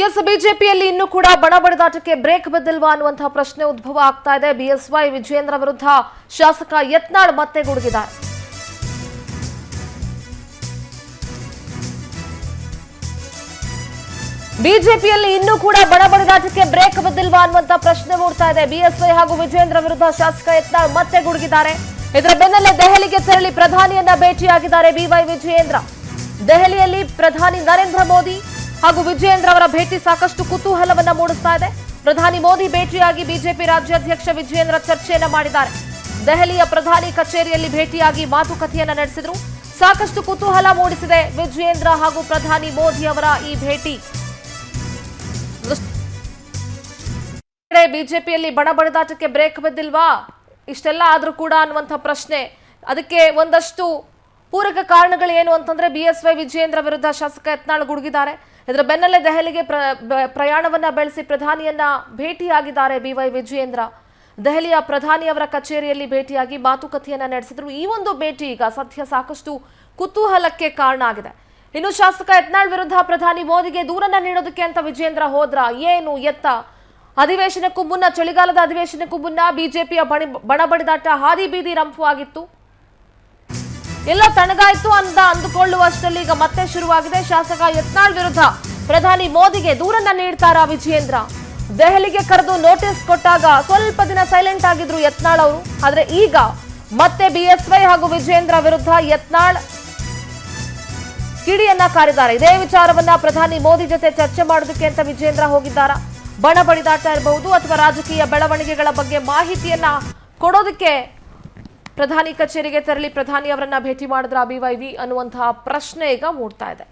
S ಬಿಜೆಪಿಯಲ್ಲಿ ಇನ್ನೂ ಕೂಡ ಬಣಬಡಿದಾಟಕ್ಕೆ ಬ್ರೇಕ್ ಬಿದ್ದಿಲ್ವಾ ಅನ್ನುವಂತಹ ಪ್ರಶ್ನೆ ಉದ್ಭವ ಆಗ್ತಾ ಇದೆ. ಬಿಎಸ್ವೈ ವಿಜಯೇಂದ್ರ ವಿರುದ್ಧ ಶಾಸಕ ಯತ್ನಾಳ್ ಮತ್ತೆ ಗುಡುಗಿದ್ದಾರೆ. ಬಿಜೆಪಿಯಲ್ಲಿ ಇನ್ನೂ ಕೂಡ ಬಣಬಡಿದಾಟಕ್ಕೆ ಬ್ರೇಕ್ ಬಿದ್ದಿಲ್ವಾ ಅನ್ನುವಂತಹ ಪ್ರಶ್ನೆ ಮೂಡ್ತಾ ಇದೆ. ಬಿಎಸ್ವೈ ಹಾಗೂ ವಿಜಯೇಂದ್ರ ವಿರುದ್ಧ ಶಾಸಕ ಯತ್ನಾಳ್ ಮತ್ತೆ ಗುಡುಗಿದ್ದಾರೆ. ಇದರ ಬೆನ್ನಲ್ಲೇ ದೆಹಲಿಗೆ ತೆರಳಿ ಪ್ರಧಾನಿಯನ್ನ ಭೇಟಿಯಾಗಿದ್ದಾರೆ ಬಿವೈ ವಿಜಯೇಂದ್ರ. ದೆಹಲಿಯಲ್ಲಿ ಪ್ರಧಾನಿ ನರೇಂದ್ರ ಮೋದಿ ಹಾಗೂ ವಿಜಯೇಂದ್ರ ಅವರ ಭೇಟಿ ಸಾಕಷ್ಟು ಕುತೂಹಲವನ್ನ ಮೂಡಿಸ್ತಾ ಇದೆ. ಪ್ರಧಾನಿ ಮೋದಿ ಭೇಟಿಯಾಗಿ ಬಿಜೆಪಿ ರಾಜ್ಯಾಧ್ಯಕ್ಷ ವಿಜಯೇಂದ್ರ ಚರ್ಚೆಯನ್ನ ಮಾಡಿದ್ದಾರೆ. ದೆಹಲಿಯ ಪ್ರಧಾನಿ ಕಚೇರಿಯಲ್ಲಿ ಭೇಟಿಯಾಗಿ ಮಾತುಕತೆಯನ್ನ ನಡೆಸಿದ್ರು. ಸಾಕಷ್ಟು ಕುತೂಹಲ ಮೂಡಿಸಿದೆ ವಿಜಯೇಂದ್ರ ಹಾಗೂ ಪ್ರಧಾನಿ ಮೋದಿ ಅವರ ಈ ಭೇಟಿ. ಬಿಜೆಪಿಯಲ್ಲಿ ಬಣಬಡಿದಾಟಕ್ಕೆ ಬ್ರೇಕ್ ಬಿದ್ದಿಲ್ವಾ, ಇಷ್ಟೆಲ್ಲ ಆದ್ರೂ ಕೂಡ ಅನ್ನುವಂಥ ಪ್ರಶ್ನೆ. ಅದಕ್ಕೆ ಒಂದಷ್ಟು ಪೂರಕ ಕಾರಣಗಳು ಏನು ಅಂತಂದ್ರೆ ಬಿಎಸ್ವೈ ವಿಜಯೇಂದ್ರ ವಿರುದ್ಧ ಶಾಸಕ ಯತ್ನಾಳ್ ಗುಡುಗಿದ್ದಾರೆ. ಇದರ ಬೆನ್ನಲ್ಲೇ ದೆಹಲಿಗೆ ಪ್ರಯಾಣವನ್ನ ಬೆಳೆಸಿ ಪ್ರಧಾನಿಯನ್ನ ಭೇಟಿಯಾಗಿದ್ದಾರೆ ಬಿವೈ ವಿಜಯೇಂದ್ರ. ದೆಹಲಿಯ ಪ್ರಧಾನಿಯವರ ಕಚೇರಿಯಲ್ಲಿ ಭೇಟಿಯಾಗಿ ಮಾತುಕತೆಯನ್ನ ನಡೆಸಿದ್ರು. ಈ ಒಂದು ಭೇಟಿ ಈಗ ಸದ್ಯ ಸಾಕಷ್ಟು ಕುತೂಹಲಕ್ಕೆ ಕಾರಣ ಆಗಿದೆ. ಇನ್ನು ಶಾಸಕ ಯತ್ನಾಳ್ ವಿರುದ್ಧ ಪ್ರಧಾನಿ ಮೋದಿಗೆ ದೂರನ್ನ ನೀಡೋದಕ್ಕೆ ಅಂತ ವಿಜಯೇಂದ್ರ ಹೋದ್ರ ಏನು ಎತ್ತ? ಅಧಿವೇಶನಕ್ಕೂ ಮುನ್ನ, ಚಳಿಗಾಲದ ಅಧಿವೇಶನಕ್ಕೂ ಮುನ್ನ ಬಿಜೆಪಿಯ ಬಣಬಡಿದಾಟ ಹಾದಿ ಬೀದಿ ರಂಪು ಆಗಿತ್ತು. ಎಲ್ಲ ತಣ್ಣಗಾಯ್ತು ಅಂತ ಅಂದುಕೊಳ್ಳುವಷ್ಟರಲ್ಲಿ ಈಗ ಮತ್ತೆ ಶುರುವಾಗಿದೆ. ಶಾಸಕ ಯತ್ನಾಳ್ ವಿರುದ್ಧ ಪ್ರಧಾನಿ ಮೋದಿಗೆ ದೂರನ್ನ ನೀಡ್ತಾರಾ ವಿಜಯೇಂದ್ರ? ದೆಹಲಿಗೆ ಕರೆದು ನೋಟಿಸ್ ಕೊಟ್ಟಾಗ ಸ್ವಲ್ಪ ದಿನ ಸೈಲೆಂಟ್ ಆಗಿದ್ರು ಯತ್ನಾಳ್ ಅವರು. ಆದ್ರೆ ಈಗ ಮತ್ತೆ ಬಿಎಸ್ವೈ ಹಾಗೂ ವಿಜಯೇಂದ್ರ ವಿರುದ್ಧ ಯತ್ನಾಳ್ ಕಿಡಿಯನ್ನ ಕಾರಿದ್ದಾರೆ. ಇದೇ ವಿಚಾರವನ್ನ ಪ್ರಧಾನಿ ಮೋದಿ ಜೊತೆ ಚರ್ಚೆ ಮಾಡೋದಕ್ಕೆ ಅಂತ ವಿಜಯೇಂದ್ರ ಹೋಗಿದ್ದಾರಾ? ಬಣ ಬಡಿದಾಟ ಇರಬಹುದು ಅಥವಾ ರಾಜಕೀಯ ಬೆಳವಣಿಗೆಗಳ ಬಗ್ಗೆ ಮಾಹಿತಿಯನ್ನ ಕೊಡೋದಕ್ಕೆ ಪ್ರಧಾನಿ ಕಚೇರಿಗೆ ತೆರಳಿ ಪ್ರಧಾನಿ ಅವರನ್ನ ಭೇಟಿ ಮಾಡಿದ್ರ ಬಿವೈವಿ ಅನ್ನುವಂತಹ ಪ್ರಶ್ನೆ ಈಗ ಮೂಡ್ತಾ ಇದೆ.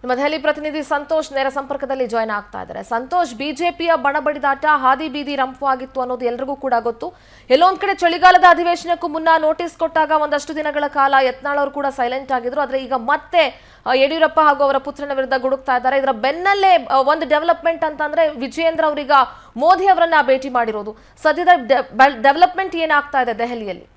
ನಮ್ಮ ದೆಹಲಿ ಪ್ರತಿನಿಧಿ ಸಂತೋಷ್ ನೇರ ಸಂಪರ್ಕದಲ್ಲಿ ಜಾಯ್ನ್ ಆಗ್ತಾ ಇದ್ದಾರೆ. ಸಂತೋಷ್, ಬಿಜೆಪಿಯ ಬಣಬಡಿದಾಟ ಹಾದಿ ಬೀದಿ ರಂಪು ಆಗಿತ್ತು ಅನ್ನೋದು ಎಲ್ರಿಗೂ ಕೂಡ ಗೊತ್ತು. ಎಲ್ಲೊಂದ್ ಕಡೆ ಚಳಿಗಾಲದ ಅಧಿವೇಶನಕ್ಕೂ ಮುನ್ನ ನೋಟಿಸ್ ಕೊಟ್ಟಾಗ ಒಂದಷ್ಟು ದಿನಗಳ ಕಾಲ ಯತ್ನಾಳ್ ಅವರು ಕೂಡ ಸೈಲೆಂಟ್ ಆಗಿದ್ರು. ಆದ್ರೆ ಈಗ ಮತ್ತೆ ಯಡಿಯೂರಪ್ಪ ಹಾಗೂ ಅವರ ಪುತ್ರನ ವಿರುದ್ಧ ಗುಡುಕ್ತಾ ಇದ್ದಾರೆ. ಇದರ ಬೆನ್ನಲ್ಲೇ ಒಂದು ಡೆವಲಪ್ಮೆಂಟ್ ಅಂತಂದ್ರೆ ವಿಜಯೇಂದ್ರ ಅವರೀಗ ಮೋದಿ ಅವರನ್ನ ಭೇಟಿ ಮಾಡಿರೋದು. ಸದ್ಯದ ಡೆವಲಪ್ಮೆಂಟ್ ಏನಾಗ್ತಾ ಇದೆ ದೆಹಲಿಯಲ್ಲಿ?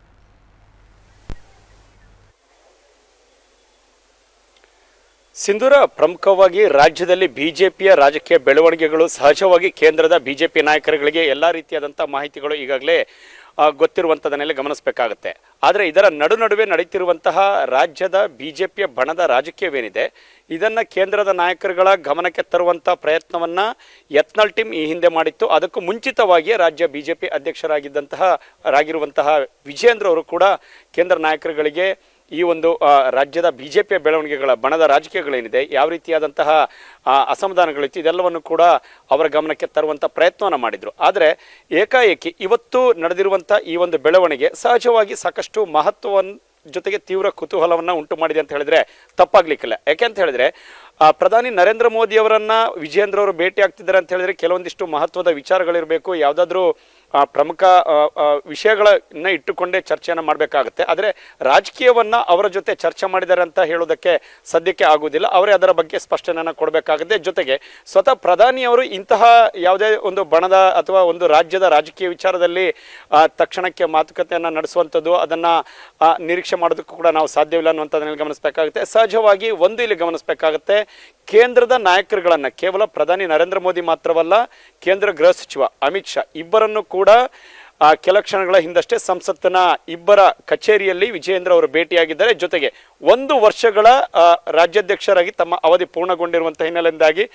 ಸಿಂಧೂರ, ಪ್ರಮುಖವಾಗಿ ರಾಜ್ಯದಲ್ಲಿ ಬಿಜೆಪಿಯ ರಾಜಕೀಯ ಬೆಳವಣಿಗೆಗಳು ಸಹಜವಾಗಿ ಕೇಂದ್ರದ ಬಿಜೆಪಿ ನಾಯಕರುಗಳಿಗೆ ಎಲ್ಲ ರೀತಿಯಾದಂಥ ಮಾಹಿತಿಗಳು ಈಗಾಗಲೇ ಗೊತ್ತಿರುವಂಥದನ್ನೆಲ್ಲ ಗಮನಿಸಬೇಕಾಗುತ್ತೆ. ಆದರೆ ಇದರ ನಡುವೆ ನಡೀತಿರುವಂತಹ ರಾಜ್ಯದ ಬಿಜೆಪಿಯ ಬಣದ ರಾಜಕೀಯವೇನಿದೆ, ಇದನ್ನು ಕೇಂದ್ರದ ನಾಯಕರುಗಳ ಗಮನಕ್ಕೆ ತರುವಂಥ ಪ್ರಯತ್ನವನ್ನು ಯತ್ನಾಳ್ ಟೀಮ್ ಈ ಹಿಂದೆ ಮಾಡಿತ್ತು. ಅದಕ್ಕೂ ಮುಂಚಿತವಾಗಿಯೇ ರಾಜ್ಯ ಬಿಜೆಪಿ ಅಧ್ಯಕ್ಷರಾಗಿರುವಂತಹ ವಿಜಯೇಂದ್ರ ಅವರು ಕೂಡ ಕೇಂದ್ರ ನಾಯಕರುಗಳಿಗೆ ಈ ಒಂದು ರಾಜ್ಯದ ಬಿಜೆಪಿಯ ಬೆಳವಣಿಗೆಗಳ ಬಣದ ರಾಜಕೀಯಗಳೇನಿದೆ, ಯಾವ ರೀತಿಯಾದಂತಹ ಅಸಮಾಧಾನಗಳಿತ್ತು, ಇದೆಲ್ಲವನ್ನು ಕೂಡ ಅವರ ಗಮನಕ್ಕೆ ತರುವಂಥ ಪ್ರಯತ್ನವನ್ನು ಮಾಡಿದರು. ಆದರೆ ಏಕಾಏಕಿ ಇವತ್ತು ನಡೆದಿರುವಂಥ ಈ ಒಂದು ಬೆಳವಣಿಗೆ ಸಹಜವಾಗಿ ಸಾಕಷ್ಟು ಮಹತ್ವವನ್ನು ಜೊತೆಗೆ ತೀವ್ರ ಕುತೂಹಲವನ್ನು ಉಂಟು ಮಾಡಿದೆ ಅಂತ ಹೇಳಿದ್ರೆ ತಪ್ಪಾಗ್ಲಿಕ್ಕಿಲ್ಲ. ಯಾಕೆ ಅಂತ ಹೇಳಿದ್ರೆ ಪ್ರಧಾನಿ ನರೇಂದ್ರ ಮೋದಿ ಅವರನ್ನ ವಿಜಯೇಂದ್ರ ಅವರು ಭೇಟಿ ಆಗ್ತಿದ್ದಾರೆ ಅಂತ ಹೇಳಿದ್ರೆ ಕೆಲವೊಂದಿಷ್ಟು ಮಹತ್ವದ ವಿಚಾರಗಳಿರಬೇಕು, ಯಾವುದಾದ್ರೂ ಪ್ರಮುಖ ವಿಷಯಗಳನ್ನ ಇಟ್ಟುಕೊಂಡೇ ಚರ್ಚೆಯನ್ನು ಮಾಡಬೇಕಾಗುತ್ತೆ. ಆದರೆ ರಾಜಕೀಯವನ್ನು ಅವರ ಜೊತೆ ಚರ್ಚೆ ಮಾಡಿದ್ದಾರೆ ಅಂತ ಹೇಳೋದಕ್ಕೆ ಸದ್ಯಕ್ಕೆ ಆಗುವುದಿಲ್ಲ. ಅವರೇ ಅದರ ಬಗ್ಗೆ ಸ್ಪಷ್ಟನೆಯನ್ನು ಕೊಡಬೇಕಾಗುತ್ತೆ. ಜೊತೆಗೆ ಸ್ವತಃ ಪ್ರಧಾನಿಯವರು ಇಂತಹ ಯಾವುದೇ ಒಂದು ಬಣದ ಅಥವಾ ಒಂದು ರಾಜ್ಯದ ರಾಜಕೀಯ ವಿಚಾರದಲ್ಲಿ ತಕ್ಷಣಕ್ಕೆ ಮಾತುಕತೆಯನ್ನು ನಡೆಸುವಂಥದ್ದು, ಅದನ್ನು ನಿರೀಕ್ಷೆ ಮಾಡೋದಕ್ಕೂ ಕೂಡ ನಾವು ಸಾಧ್ಯವಿಲ್ಲ ಅನ್ನುವಂಥದ್ದನ್ನು ಗಮನಿಸಬೇಕಾಗುತ್ತೆ. ಸಹಜವಾಗಿ ಒಂದು ಇಲ್ಲಿ ಗಮನಿಸಬೇಕಾಗುತ್ತೆ, ಕೇಂದ್ರದ ನಾಯಕರುಗಳನ್ನು ಕೇವಲ ಪ್ರಧಾನಿ ನರೇಂದ್ರ ಮೋದಿ ಮಾತ್ರವಲ್ಲ, ಕೇಂದ್ರ ಗೃಹ ಸಚಿವ ಅಮಿತ್ ಶಾ ಇಬ್ಬರನ್ನು ಕೂಡ ಕೆಲ ಕ್ಷಣಗಳ ಹಿಂದಷ್ಟೇ ಸಂಸತ್ತಿನ ಇಬ್ಬರ ಕಚೇರಿಯಲ್ಲಿ ವಿಜಯೇಂದ್ರ ಅವರು ಭೇಟಿಯಾಗಿದ್ದಾರೆ. ಜೊತೆಗೆ 1 ವರ್ಷಗಳ ರಾಜ್ಯಾಧ್ಯಕ್ಷರಾಗಿ ತಮ್ಮ ಅವಧಿ ಪೂರ್ಣಗೊಂಡಿರುವಂತಹ ಹಿನ್ನೆಲೆಯಿಂದಾಗಿ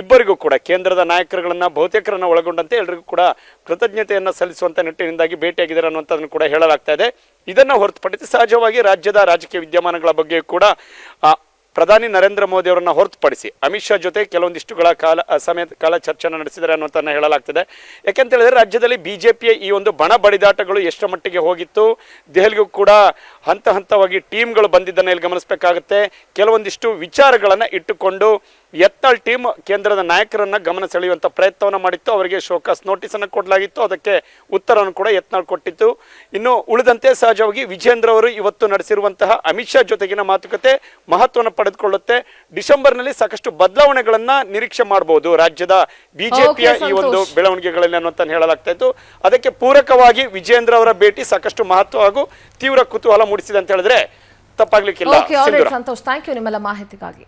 ಇಬ್ಬರಿಗೂ ಕೂಡ ಕೇಂದ್ರದ ನಾಯಕರುಗಳನ್ನ ಬಹುತೇಕರನ್ನ ಒಳಗೊಂಡಂತೆ ಎಲ್ಲರಿಗೂ ಕೂಡ ಕೃತಜ್ಞತೆಯನ್ನು ಸಲ್ಲಿಸುವಂತ ನಿಟ್ಟಿನಿಂದಾಗಿ ಭೇಟಿಯಾಗಿದ್ದಾರೆ ಅನ್ನುವಂಥದ್ದನ್ನು ಕೂಡ ಹೇಳಲಾಗ್ತಾ ಇದೆ. ಇದನ್ನು ಹೊರತುಪಡಿಸಿ ಸಹಜವಾಗಿ ರಾಜ್ಯದ ರಾಜಕೀಯ ವಿದ್ಯಮಾನಗಳ ಬಗ್ಗೆ ಕೂಡ ಪ್ರಧಾನಿ ನರೇಂದ್ರ ಮೋದಿ ಅವರನ್ನ ಹೊರತುಪಡಿಸಿ ಅಮಿತ್ ಶಾ ಜೊತೆ ಕೆಲವೊಂದಿಷ್ಟುಗಳ ಕಾಲ ಚರ್ಚೆಯನ್ನು ನಡೆಸಿದ್ದಾರೆ ಅನ್ನುವಂಥದ್ದನ್ನು ಹೇಳಲಾಗ್ತದೆ. ಯಾಕೆಂತ ಹೇಳಿದ್ರೆ ರಾಜ್ಯದಲ್ಲಿ ಬಿಜೆಪಿಯ ಈ ಒಂದು ಬಣ ಬಡಿದಾಟಗಳು ಎಷ್ಟರ ಮಟ್ಟಿಗೆ ಹೋಗಿತ್ತು, ದೆಹಲಿಗೂ ಕೂಡ ಹಂತ ಹಂತವಾಗಿ ಟೀಮ್ಗಳು ಬಂದಿದ್ದನ್ನು ಇಲ್ಲಿ ಗಮನಿಸಬೇಕಾಗುತ್ತೆ. ಕೆಲವೊಂದಿಷ್ಟು ವಿಚಾರಗಳನ್ನು ಇಟ್ಟುಕೊಂಡು ಯತ್ನಾಳ್ ಟೀಮ್ ಕೇಂದ್ರದ ನಾಯಕರನ್ನ ಗಮನ ಸೆಳೆಯುವಂಥ ಪ್ರಯತ್ನವನ್ನು ಮಾಡಿತ್ತು. ಅವರಿಗೆ ಶೋಕಾಸ್ ನೋಟಿಸ್ ಅನ್ನು ಕೊಡಲಾಗಿತ್ತು, ಅದಕ್ಕೆ ಉತ್ತರವನ್ನು ಕೂಡ ಯತ್ನಾಳ್ ಕೊಟ್ಟಿತ್ತು. ಇನ್ನು ಉಳಿದಂತೆ ಸಹಜವಾಗಿ ವಿಜಯೇಂದ್ರ ಅವರು ಇವತ್ತು ನಡೆಸಿರುವಂತಹ ಅಮಿತ್ ಶಾ ಜೊತೆಗಿನ ಮಾತುಕತೆ ಮಹತ್ವವನ್ನು ಪಡೆದುಕೊಳ್ಳುತ್ತೆ. ಡಿಸೆಂಬರ್ನಲ್ಲಿ ಸಾಕಷ್ಟು ಬದಲಾವಣೆಗಳನ್ನ ನಿರೀಕ್ಷೆ ಮಾಡಬಹುದು ರಾಜ್ಯದ ಬಿಜೆಪಿಯ ಈ ಒಂದು ಬೆಳವಣಿಗೆಗಳಲ್ಲಿ ಅನ್ನುವಂತ ಹೇಳಲಾಗ್ತಾ ಇತ್ತು. ಅದಕ್ಕೆ ಪೂರಕವಾಗಿ ವಿಜಯೇಂದ್ರ ಅವರ ಭೇಟಿ ಸಾಕಷ್ಟು ಮಹತ್ವ ಹಾಗೂ ತೀವ್ರ ಕುತೂಹಲ ಮೂಡಿಸಿದೆ ಅಂತ ಹೇಳಿದ್ರೆ ತಪ್ಪಾಗ್ಲಿಕ್ಕಿಲ್ಲ. ಸಂತೋಷ್, ಥ್ಯಾಂಕ್ ಯು ನಿಮ್ಮೆಲ್ಲ ಮಾಹಿತಿಗಾಗಿ.